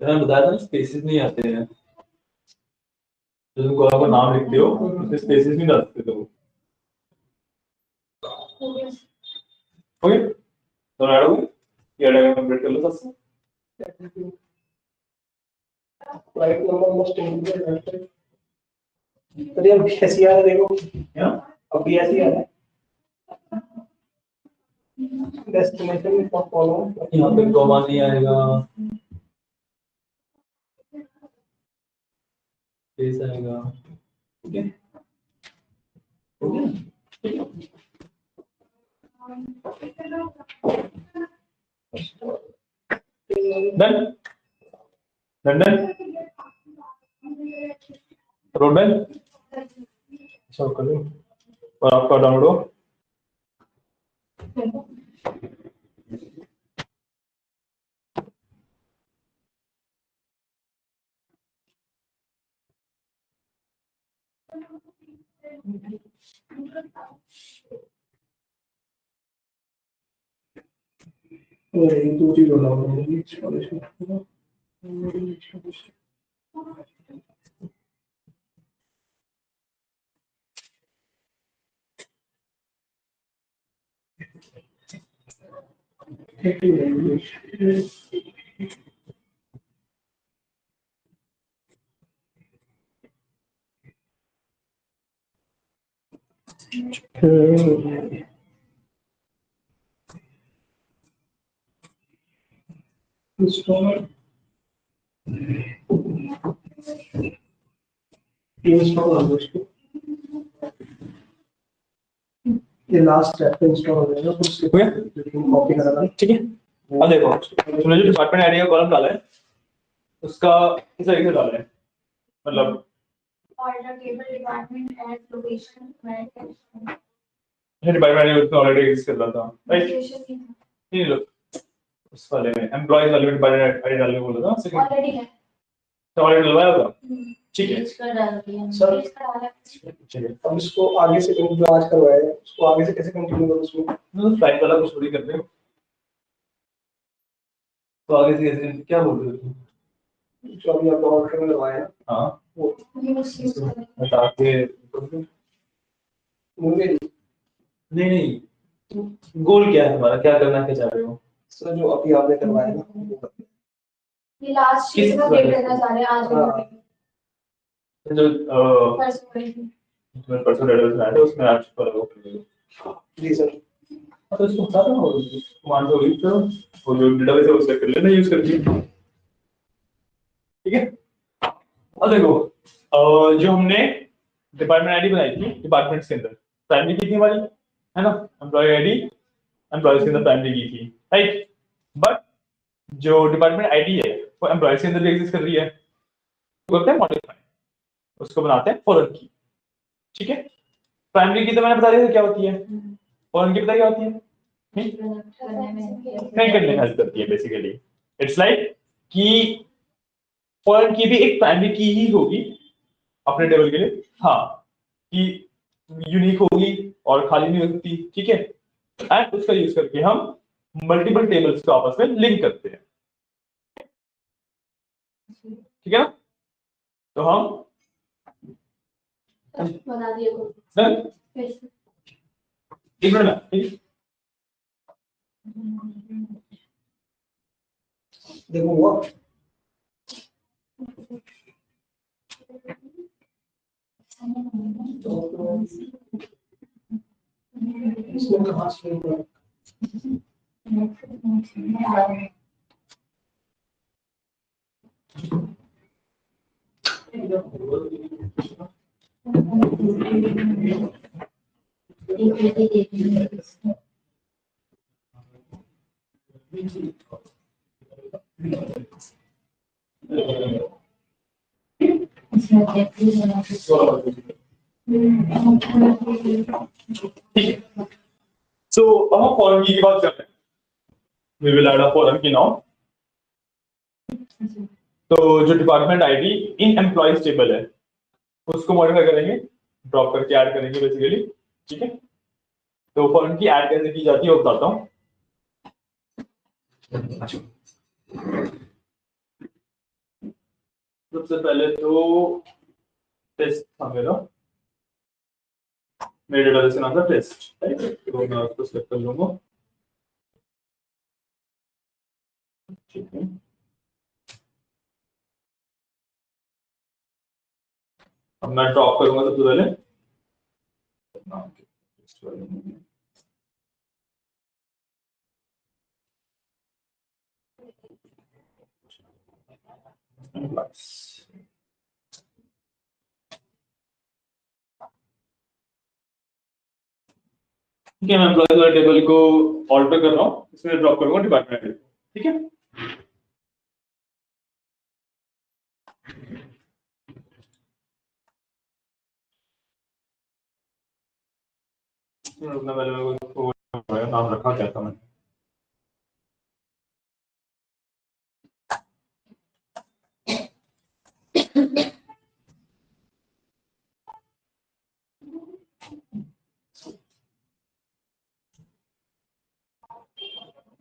Speaker 1: मैंने बताया था स्पेसेस नहीं आते हैं, तो तुम कॉलम का नाम लिखते हो उसमें स्पेसेस नहीं डालते तो, ओके? तो ऐड हो गए, ईयर डायग्राम कंप्लीट कर लो सबसे।
Speaker 3: राइट नंबर मोस्ट इंपोर्टेंट अरे अब ऐसी आ रहा है देखो
Speaker 1: क्या
Speaker 3: अब भी ऐसी आ रहा है डेस्टिनेशन फॉर कॉलम
Speaker 1: यहाँ पे कॉमा नहीं आएगा, स्पेस आएगा, ठीक है? Done done done, road done, सब कर लो और आपका डाउनलोड हो।
Speaker 3: और एक दो चीज बोला मैंने इंस्टॉल ये लास्ट स्टेप पे इंस्टॉल हो जाएगा फिर उसके कॉपी कराना।
Speaker 1: ठीक है, अब देखो तुमने जो डिपार्टमेंट आईडी का कॉलम डाला है उसका किस तरीके से डाला है, मतलब
Speaker 2: order table department add location where
Speaker 1: department ID उसमें ऑलरेडी एग्जिस्ट कर रहा था, राइट?
Speaker 2: location
Speaker 1: नहीं लो उस वाले में एम्प्लॉयज वाले में डिपार्टमेंट आईडी डालने को बोला था, सेकंड
Speaker 2: already है।
Speaker 1: तो ऑलरेडी डलवाया होगा, ठीक है
Speaker 2: इसका डाल दिया
Speaker 3: सर
Speaker 2: इसका डाला।
Speaker 1: चलिए।
Speaker 3: अब इसको आगे से जो आज करवाया है उसको आगे से कैसे कंटिन्यू करूं उसमें?
Speaker 1: फ्लाइट वाला कुछ थोड़ी कर रहे हो, तो आगे से कैसे क्या बोल रहे हो तुम?
Speaker 3: जो अभी आपने ऑर्डर में करवाया है
Speaker 1: हाँ
Speaker 3: वो
Speaker 2: use करें।
Speaker 1: बता के
Speaker 3: मुझे
Speaker 1: नहीं नहीं गोल क्या है तुम्हारा, क्या करना क्या चाह रहे हो?
Speaker 3: सर जो अभी आपने करवाया है ना वो
Speaker 2: ये लास्ट
Speaker 1: किस
Speaker 2: चीज में अपडेट करना चाह रहे हैं आज
Speaker 3: हाँ।
Speaker 2: भी
Speaker 1: जो
Speaker 2: परसों में।
Speaker 1: तुम्हें पर्सनल एड्रेस आया था उसमें आप पर वो कर दो।
Speaker 3: जी सर।
Speaker 1: तो इसको बता दो कमांड हो गई तो वो जो डेटाबेस है उससे कर लेना यूज करके, ठीक है? और देखो जो हमने डिपार्टमेंट आईडी बनाई थी डिपार्टमेंट्स के अंदर प्राइमरी की थी हमारी, है ना? एम्प्लॉय आईडी एम्प्लॉयज के अंदर प्राइमरी की थी, राइट? बट जो डिपार्टमेंट आईडी है वो एम्प्लॉयज के अंदर भी एग्जिस्ट कर रही है, तो करते हैं मॉडिफाई, उसको बनाते हैं फॉरन की, ठीक है? प्राइमरी की तो मैंने बता दिया था क्या होती है, फॉरन की पता क्या होती है? नहीं करने में हेल्प करती है बेसिकली। इट्स लाइक कि फॉरेन की भी एक प्राइमरी की ही होगी अपने टेबल के लिए, हाँ, कि यूनिक होगी और खाली नहीं हो सकती, ठीक है? एंड उसका यूज करके हम मल्टीपल टेबल्स को आपस में लिंक करते हैं, ठीक है ना? तो हम
Speaker 2: बता दिए को
Speaker 1: सर
Speaker 2: फिर से।
Speaker 1: एक मिनट में, ठीक है?
Speaker 3: देखो हुआ इसमें कहाँ से हुआ?
Speaker 1: सो अब हम फॉरेन की बात करते हैं, we will add a foreign key now. तो जो department ID in employees table है उसको मॉडिफाई करेंगे, ड्रॉप करके ऐड करेंगे बेसिकली, ठीक है? तो फॉरेन की ऐड कैसे की जाती है वो बताता हूँ। सबसे पहले तो टेस्ट था मेरे डेटाबेस का नाम था टेस्ट, राइट? तो मैं उसको सेलेक्ट कर लूंगा, ठीक है? अब मैं ड्रॉप करूंगा सबसे पहले ठीक है, मैं एम्प्लॉयज वाले टेबल को ऑल्टर कर रहा हूँ, इसमें ड्रॉप करूंगा डिपार्टमेंट, ठीक है? रुकना, पहले मैं उसको नाम रखा क्या था मैंने,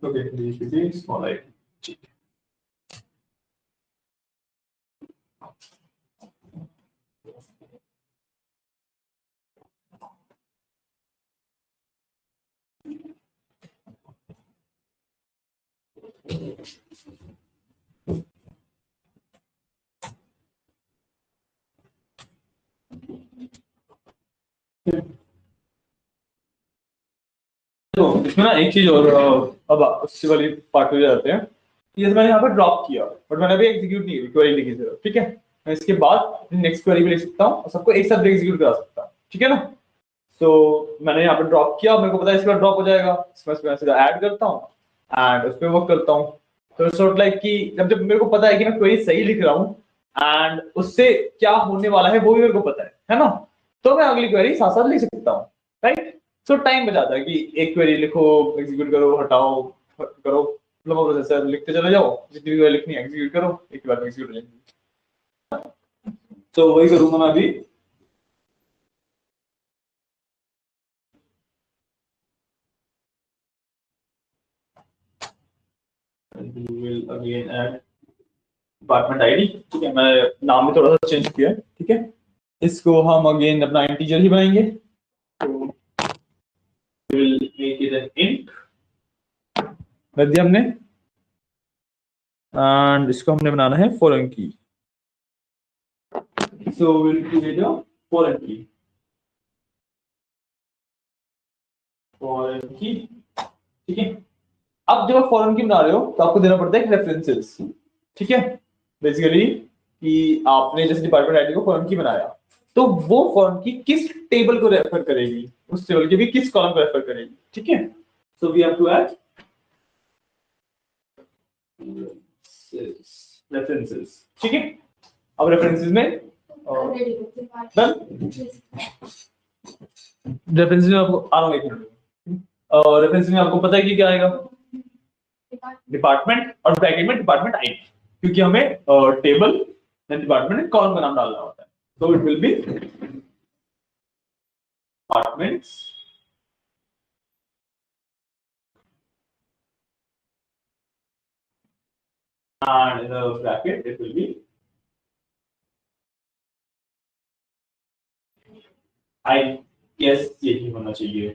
Speaker 1: ओके DHCP स्मॉल आई, ठीक है। तो इसमें ना एक चीज और अब उससे वाली पार्ट हो जाते हैं। ये तो मैंने यहाँ पर ड्रॉप किया बट मैंने अभी एग्जीक्यूट नहीं की, क्वेरी लिखी सिर्फ, ठीक है। मैं इसके बाद नेक्स्ट क्वेरी भी लिख सकता हूँ और सबको एक साथ एग्जीक्यूट करा सकता हूँ, ठीक है ना। तो मैंने यहाँ पर ड्रॉप किया, मेरे को पता है इसके बाद ड्रॉप हो जाएगा, इसमें सीधा ऐड करता हूँ एंड उस पर वर्क करता हूँ। तो सॉर्ट लाइक कि जब जब मेरे को पता है कि मैं क्वेरी सही लिख रहा हूँ एंड उससे क्या होने वाला है वो भी मेरे को पता है ना, तो मैं अगली क्वेरी साथ साथ लिख सकता हूँ, राइट। सो टाइम बचाता है कि एक क्वेरी लिखो, एग्जीक्यूट करो, हटाओ, करो, मतलब प्रोसेसर लिखते चले जाओ, जितनी भी क्वेरी लिखनी है एग्जीक्यूट करो, एक ही बार में एग्जीक्यूट हो जाएगी। तो वही करूंगा मैं अभी। will again add department ID, ठीक है। मैं नाम भी थोड़ा सा चेंज किया है, ठीक है। इसको हम अगेन अपना इंटीजर ही बनाएंगे, तो will make it an int रख दिया हमने एंड इसको हमने बनाना है फॉरेन की, so will create a foreign की, फॉरेन की, ठीक है। अब जब आप फॉरेन की बना रहे हो तो आपको देना पड़ता है रेफरेंसेस, ठीक है। बेसिकली कि आपने जैसे डिपार्टमेंट आईडी को फॉरेन की बनाया तो वो फॉरेन की किस टेबल को रेफर करेगी, उस टेबल के भी किस कॉलम को रेफर करेगी, ठीक है। So we have to add references, ठीक है। अब रेफरेंसेस में रेफरेंसेस में आपको आ रहा हूँ एक मिनट, और रेफरेंसेस में आपको पता है कि क्या आएगा, डिपार्टमेंट और ब्रैकेट में डिपार्टमेंट आईडी, क्योंकि हमें टेबल डिपार्टमेंट में कॉलम का नाम डालना होता है, तो it will be departments and in the bracket it will be I guess यही होना चाहिए।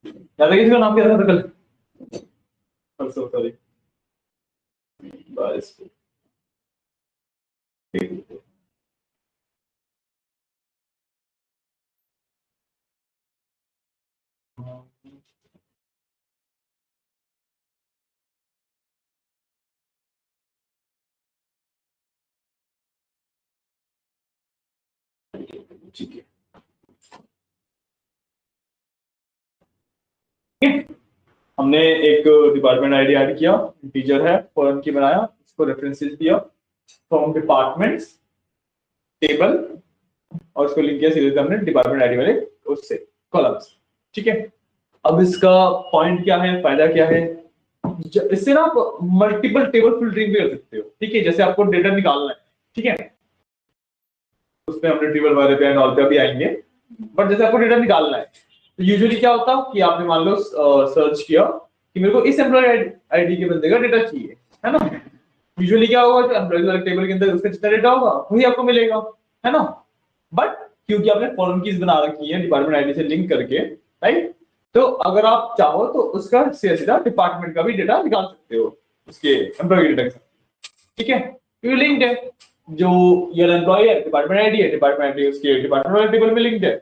Speaker 1: याद है किसी का नाम क्या था कल, परसों, सॉरी बस ठीक है। हमने एक डिपार्टमेंट आईडी ऐड किया, इंटीजर है, फॉरेन की बनाया, इसको रेफरेंसेस दिया फ्रॉम डिपार्टमेंट्स टेबल और उसको लिंक किया सीधे हमने डिपार्टमेंट आईडी वाले उससे कॉलम्स, ठीक है। अब इसका पॉइंट क्या है, फायदा क्या है, इससे ना आप मल्टीपल टेबल फिल्टरिंग भी कर सकते हो, ठीक है। जैसे आपको डेटा निकालना है, ठीक है, उसमें हमने टेबल वाले पे एंड ऑल पे भी आएंगे, बट जैसे आपको डेटा निकालना है तो यूजुअली क्या होता है कि आपने मान लो सर्च किया कि मेरे को इस एम्प्लॉय आईडी के बंदे का डेटा चाहिए, है ना। यूजुअली क्या होगा कि एम्प्लॉय वाले टेबल के अंदर उसका जितना डेटा होगा वही आपको मिलेगा, है ना। बट क्योंकि आपने फॉरेन कीज बना रखी है डिपार्टमेंट आईडी से लिंक करके, राइट, तो अगर आप चाहो तो उसका सीधा डिपार्टमेंट का भी डेटा निकाल सकते हो उसके एम्प्लॉय डेटा, ठीक है, क्योंकि लिंक्ड है। जो ये एम्प्लॉय है डिपार्टमेंट आईडी है, डिपार्टमेंट आईडी उसके डिपार्टमेंट वाले टेबल में लिंक्ड है,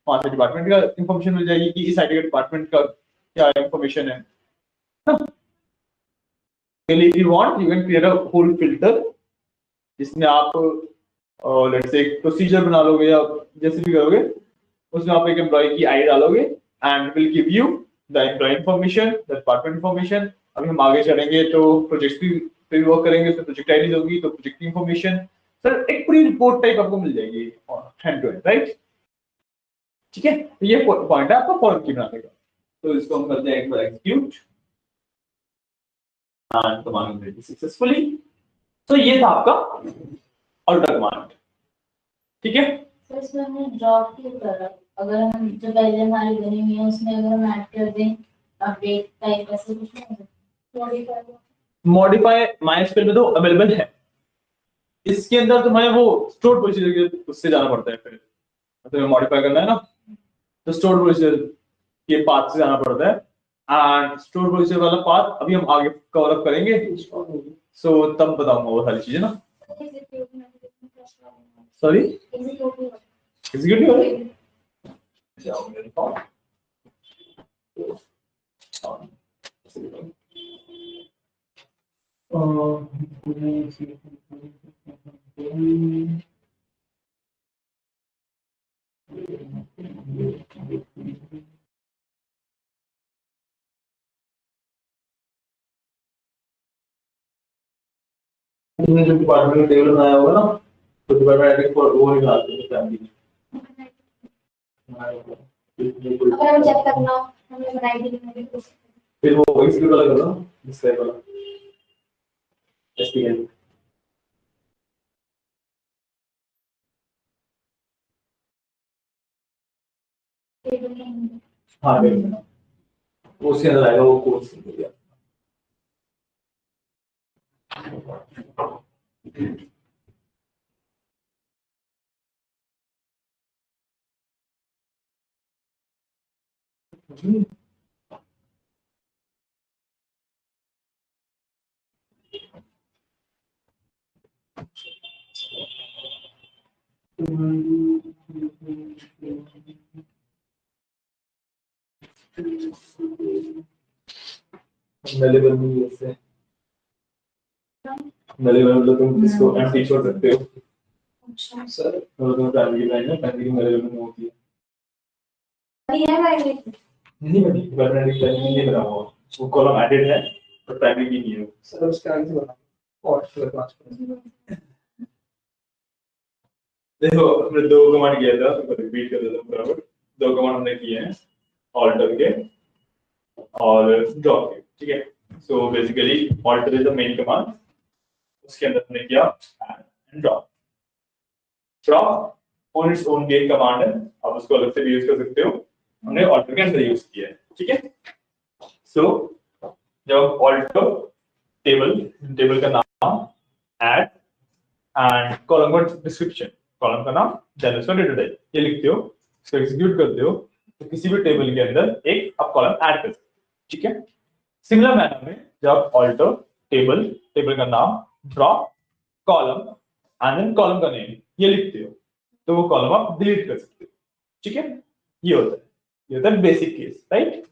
Speaker 1: वहां से डिपार्टमेंट का इंफॉर्मेशन मिल जाएगी कि इस आईडी का डिपार्टमेंट का क्या इंफॉर्मेशन है। If you want, you can create a whole filter जिसमें आप लेट्स से एक प्रोसीजर बना लोगे या जैसे भी करोगे, उसमें आप एक एम्प्लॉय की आईडी डालोगे and will give you the employee information, the department information. अभी हम आगे चलेंगे तो प्रोजेक्ट भी वर्क करेंगे, उसमें प्रोजेक्ट आईडी होगी तो प्रोजेक्ट की इंफॉर्मेशन, सर एक पूरी रिपोर्ट टाइप आपको मिल जाएगी हैंड टू हैंड, राइट, ठीक है। तो ये पॉइंट है आपका फॉर्म की बनाने का। तो इसको हम करते हैं एक बार execute and command ready successfully. तो ये था आपका अल्टर कमांड, ठीक है।
Speaker 2: तो इसमें हमने ड्रॉप क्यों करा, अगर हम जो पहले हमारी बनी हुई है उसमें अगर हम ऐड कर दें अपडेट टाइप ऐसे कुछ नहीं मॉडिफाई
Speaker 1: मॉडिफाई माइस्क्वेल में तो अवेलेबल है, इसके अंदर तुम्हें वो स्टोर प्रोसीजर के उससे जाना पड़ता है। फिर मतलब मॉडिफाई करना है ना, तो स्टोर प्रोसीजर के पाथ से जाना पड़ता है, एंड स्टोर प्रोसीजर वाला पाथ अभी हम आगे कवर अप करेंगे। सो तब बताऊंगा वो सारी चीजें ना। सॉरी एग्जीक्यूटिव वाले जो डिपार्टमेंट में टेबल बनाया होगा ना, तो डिपार्टमेंट आईडी को वो निकालते हैं फैमिली।
Speaker 2: अगर हम चेक करना हमें बनाई दी नहीं तो
Speaker 1: फिर वो एग्जीक्यूट वाला करो ना, डिस्क्राइब वाला एसपीएन। हाँ देखना उसके अंदर आएगा वो कोर्स दिया। अवेलेबल नहीं है इससे, अवेलेबल मतलब तुम इसको एम्प्टी छोड़ सकते हो सर, और तुम फैमिली लाइन है, फैमिली में अवेलेबल नहीं होती है।
Speaker 2: है भाई
Speaker 1: नहीं बनी फैमिली लाइन नहीं बना हुआ, वो कॉलम एडेड है पर फैमिली की नहीं है
Speaker 3: सर उसके आगे से बना और फिर 5
Speaker 1: देखो हमने दो कमांड किया था, तो रिपीट कर देता हूं बराबर। दो कमांड हमने किए हैं, ऑल्टर के और ड्रॉप के, ठीक है। So basically alter is the main command, उसके अंदर हमने किया add and drop. Drop on its own भी एक कमांड है, आप उसको अलग से भी यूज कर सकते हो, हमने ऑल्टर के अंदर यूज किया है, ठीक है। सो जब ऑल्टर टेबल, टेबल का नाम ऐड एंड कॉलम का डिस्क्रिप्शन, कॉलम का नाम देन उसका डेटा टाइप, ये लिखते हो, इसको एग्जीक्यूट करते हो, तो किसी भी टेबल के अंदर एक आप कॉलम ऐड कर सकते हो, ठीक है। सिमिलर मैनर में जब ऑल्टर टेबल, टेबल का नाम, drop column and then column का नेम ये लिखते हो, तो वो कॉलम आप डिलीट कर सकते हो, ठीक है। ये होता है, ये होता है बेसिक केस, राइट।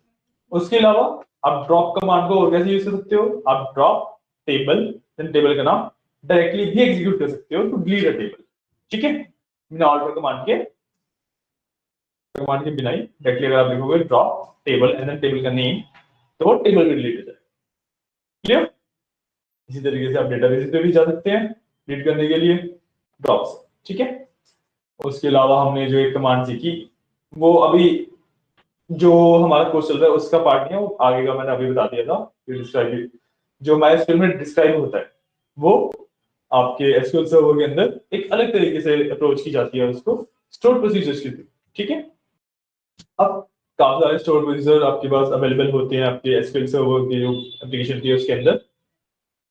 Speaker 1: उसके अलावा आप ड्रॉप कमांड को और कैसे यूज कर सकते हो, आप ड्रॉप टेबल देन टेबल का नाम डायरेक्टली भी एग्जीक्यूट कर सकते हो टू डिलीट अ टेबल, ठीक है। बिना ऑल्टर कमांड के बिना ही डायरेक्टली अगर आप लिखोगे drop table and then table का नेम, तो वो टेबल भी डिलीट हो जाएगा, क्लियर। इसी तरीके से आप डेटाबेस पे भी जा सकते हैं डिलीट करने के लिए ड्रॉप से, ठीक है। उसके अलावा हमने जो एक कमांड सीखी वो अभी जो हमारा कोर्स चल रहा है उसका पार्ट नहीं है, वो आगे का मैंने अभी बता दिया था। डिस्क्राइब जो MySQL में डिस्क्राइब होता है वो आपके SQL सर्वर के अंदर एक अलग तरीके से अप्रोच की जाती है उसको स्टोर प्रोसीजर्स के थ्रू, ठीक है। अब काफी सारे स्टोर प्रोसीजर आपके पास अवेलेबल होते हैं आपके SQL सर्वर की जो एप्लीकेशन थी उसके अंदर,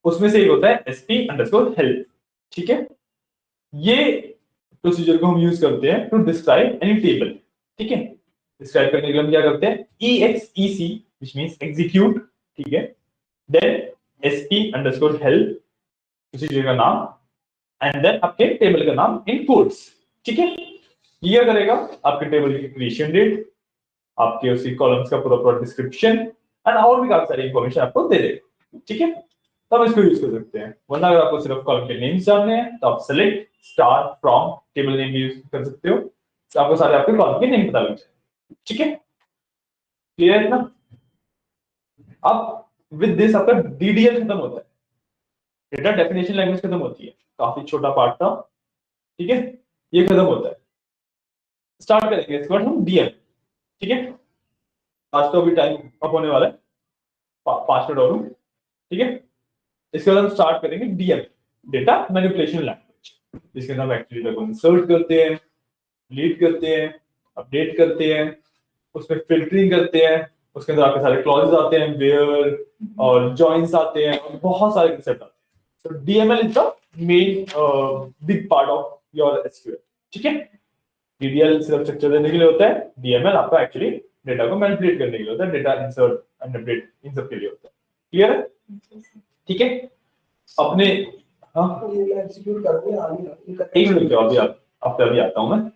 Speaker 1: उसमें से एक होता है sp_help, ठीक है। ये प्रोसीजर को हम यूज करते हैं टू डिस्क्राइब एनी टेबल, ठीक है। डिस्क्राइब करने के लिए हम क्या करते हैं exec व्हिच मींस एग्जीक्यूट, ठीक है, देन sp_help प्रोसीजर का नाम एंड देन आपके टेबल का नाम इन कोट्स, ठीक है। ये क्या करेगा आपके टेबल की क्रिएशन डेट, आपके उसी कॉलम्स का पूरा डिस्क्रिप्शन एंड और भी काफी सारी इंफॉर्मेशन आपको दे देगा, ठीक है। तब इसको यूज कर सकते हैं, वरना अगर आपको सिर्फ कॉलम के नेम्स जानने हैं तो आप select star from table name use कर सकते हो, तो आपको सारे आपके कॉलम के नेम पता लग जाए, ठीक है। क्लियर है ना। अब विद दिस आपका DDL खत्म होता है, डेटा डेफिनेशन लैंग्वेज खत्म होती है, काफी छोटा पार्ट था, ठीक है। ये खत्म होता है, स्टार्ट करेंगे इसके बाद हम DM, ठीक है। आज तो अभी टाइम अप होने वाला है, 5 मिनट और हूं, ठीक है। इसके बाद हम स्टार्ट करेंगे DM, डेटा मैनिपुलेशन लैंग्वेज, जिसके अंदर हम एक्चुअली डेटा को इंसर्ट करते हैं, डिलीट करते हैं, अपडेट करते हैं, उसमें फिल्टरिंग करते हैं, उसके अंदर आपके सारे क्लॉजेस आते हैं, वेयर और जॉइंट्स आते हैं और बहुत सारे कंसेप्ट आते हैं। तो DML is the main big part of your SQL. ठीक है, डीडीएल सिर्फ स्ट्रक्चर देने के लिए होता है, डीएमएल आपका एक्चुअली डेटा को मैनिपुलेट करने के लिए होता है, data insert and update in सब के लिए होता है। क्लियर है? ठीक है, अपने हाँ
Speaker 3: ये मैं एग्जीक्यूट करूंगा आगे
Speaker 1: एक मिनट रुको, अभी आप अभी आता हूं मैं।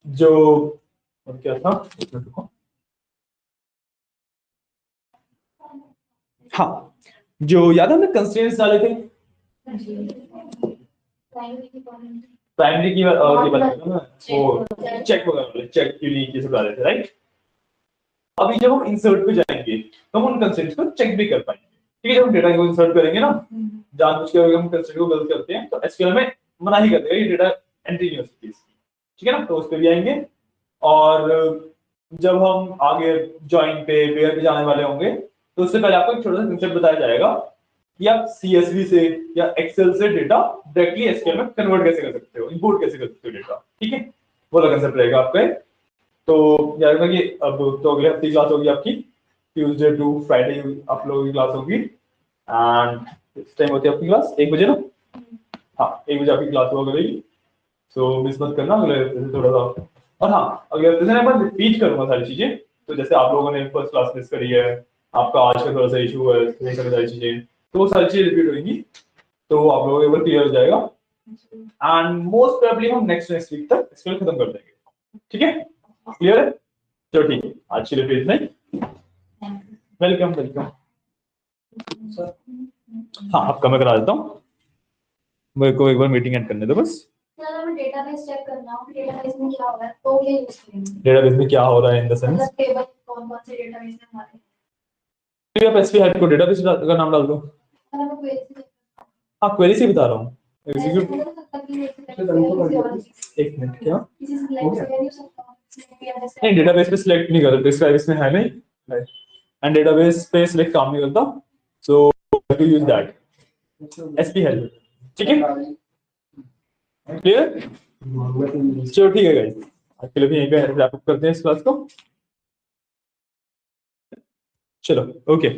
Speaker 1: जो और क्या था, एक मिनट रुको। हाँ, जो याद है हमने कंस्ट्रेंट्स डाले थे प्राइमरी की बात कर रहा हूं मैं, वो चेक वगैरह चेक यूनिक ये सब डाले थे, राइट? अभी जब हम इंसर्ट पे जाएंगे तो हम उन कंस्ट्रेंट्स को चेक भी कर पाएंगे। ठीक है, जब हम डेटा को इंसर्ट करेंगे ना, जानबूझ के अगर हम कंस्ट्रेंट को गलत करते हैं तो एसक्यूएल में मना ही कर देगा, ये डेटा एंट्री नहीं हो सकती इसकी। ठीक है ना, तो उस पे भी आएंगे। और जब हम आगे जॉइन पे वेयर पे जाने वाले होंगे तो उससे पहले आपको एक छोटा सा कंसेप्ट बताया जाएगा कि आप सीएसवी से या एक्सेल से डेटा डायरेक्टली एसक्यूएल में कन्वर्ट कैसे कर सकते हो, इंपोर्ट कैसे कर सकते हो डेटा। ठीक है, वो वाला कंसेप्ट रहेगा आपका। तो याद रखना कि अब तो अगले हफ्ते क्लास होगी आपकी, ट्यूसडे टू फ्राइडे आप लोगों की क्लास होगी। एंड इस टाइम होती है आपकी क्लास 1 बजे ना? हाँ, 1 बजे आपकी क्लास हुआ करेगी, तो मिस मत करना अगले हफ्ते से थोड़ा सा। और हाँ, अगले हफ्ते से मैं बस रिपीट करूंगा सारी चीजें। तो जैसे आप लोगों ने फर्स्ट क्लास मिस करी है, आपका आज का थोड़ा सा इशू है, ये सारी चीजें, तो वो सारी चीजें रिपीट होंगी, तो आप लोगों को क्लियर हो जाएगा। एंड मोस्ट प्रोबेबली हम नेक्स्ट वीक तक इसको खत्म कर देंगे। ठीक है, क्लियर है? चलो ठीक है, आज के लिए फिर इतना ही। Welcome welcome. हाँ, आपका मैं करा देता हूँ, मेरे को एक बार मीटिंग एंड करने दो बस।
Speaker 2: सर हमें डेटाबेस चेक करना हो, डेटाबेस में क्या हो रहा है तो ये यूज करेंगे।
Speaker 1: डेटाबेस में क्या हो रहा है इन द सेंस,
Speaker 2: मतलब टेबल कौन कौन से डेटाबेस में हमारे,
Speaker 1: आप एसपी हेड को डेटाबेस का नाम डाल दो।
Speaker 2: सर हमें क्वेरी से
Speaker 1: हाँ, क्वेरी से बता रहा हूँ, एग्जीक्यूट।
Speaker 2: हो सकता है कि किसी
Speaker 1: एक मिनट, क्या
Speaker 2: किसी से सिलेक्ट कर नहीं हो सकता,
Speaker 1: नहीं, डेटाबेस पे सिलेक्ट नहीं करता, डेटाबेस में है नहीं, एंड डेटाबेस पे सिलेक्ट काम नहीं करता, so to use that SP help. ठीक है, क्लियर? चलो ठीक है गाइस, आज के लिए भी यहीं पे रैप अप करते हैं इस क्लास को। चलो ओके।